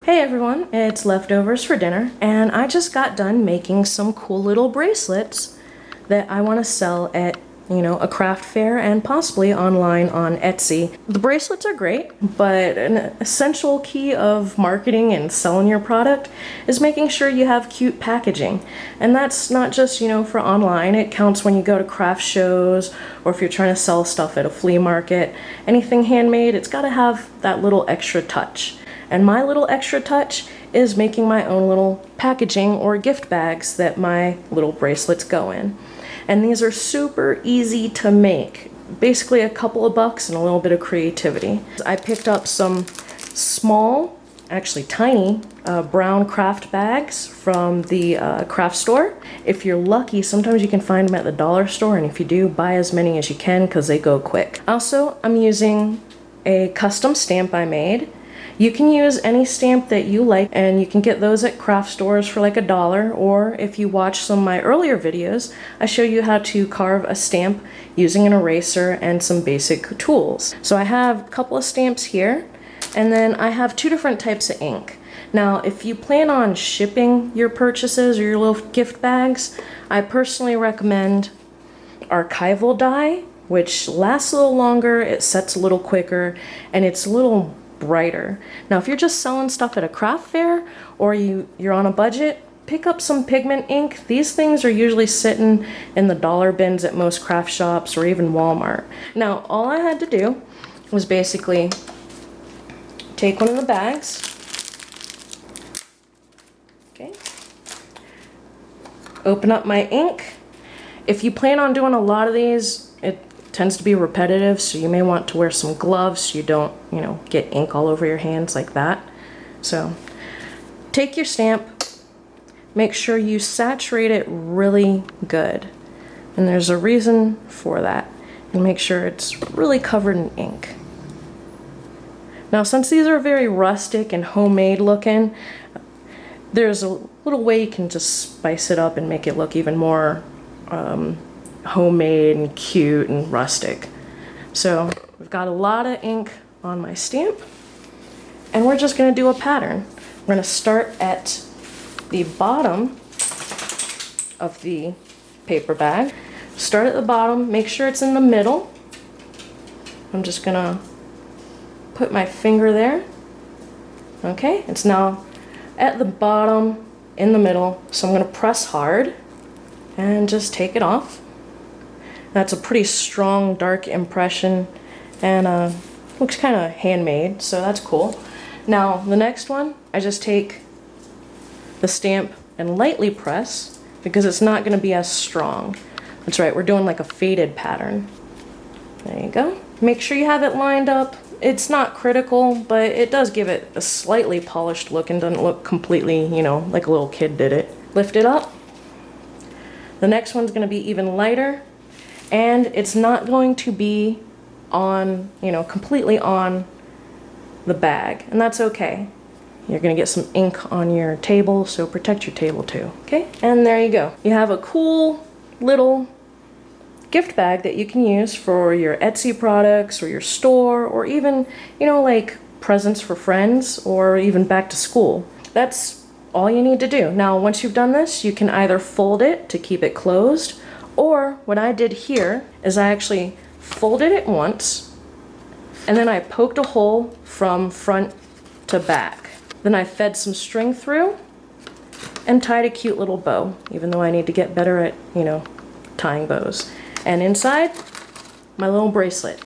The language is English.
Hey everyone, it's leftovers for dinner, and I just got done making some cool little bracelets that I want to sell at, a craft fair and possibly online on Etsy. The bracelets are great, but an essential key of marketing and selling your product is making sure you have cute packaging. And that's not just, for online. It counts when you go to craft shows or if you're trying to sell stuff at a flea market. Anything handmade, it's got to have that little extra touch. And my little extra touch is making my own little packaging or gift bags that my little bracelets go in. And these are super easy to make. Basically a couple of bucks and a little bit of creativity. I picked up some small, actually tiny, brown craft bags from the craft store. If you're lucky, sometimes you can find them at the dollar store, and if you do, buy as many as you can because they go quick. Also, I'm using a custom stamp I made. You can use any stamp that you like, and you can get those at craft stores for like $1, or if you watch some of my earlier videos, I show you how to carve a stamp using an eraser and some basic tools. So I have a couple of stamps here, and then I have 2 different types of ink. Now, if you plan on shipping your purchases or your little gift bags, I personally recommend archival dye, which lasts a little longer, it sets a little quicker, and it's a little brighter. Now, if you're just selling stuff at a craft fair or you're on a budget, pick up some pigment ink. These things are usually sitting in the dollar bins at most craft shops or even Walmart. Now, all I had to do was basically take one of the bags, okay, open up my ink. If you plan on doing a lot of these, it tends to be repetitive, so you may want to wear some gloves so you don't, get ink all over your hands like that. So take your stamp, make sure you saturate it really good, and there's a reason for that, and make sure it's really covered in ink. Now, since these are very rustic and homemade looking, there's a little way you can just spice it up and make it look even more homemade and cute and rustic. So we've got a lot of ink on my stamp, and we're just going to do a pattern. We're going to start at the bottom of the paper bag. Start at the bottom, make sure it's in the middle. I'm just going to put my finger there. Okay, it's now at the bottom in the middle, so I'm going to press hard and just take it off. That's a pretty strong dark impression, and looks kind of handmade, so that's cool. Now the next one, I just take the stamp and lightly press because it's not going to be as strong. That's right, we're doing like a faded pattern. There you go. Make sure you have it lined up. It's not critical, but it does give it a slightly polished look and doesn't look completely, like a little kid did it. Lift it up. The next one's going to be even lighter, and it's not going to be on, completely on the bag, and that's okay. You're going to get some ink on your table, so protect your table too, okay? And there you go. You have a cool little gift bag that you can use for your Etsy products or your store, or even, like presents for friends or even back to school. That's all you need to do. Now, once you've done this, you can either fold it to keep it closed, or what I did here is I actually folded it once, and then I poked a hole from front to back. Then I fed some string through and tied a cute little bow, even though I need to get better at, tying bows. And inside, my little bracelet.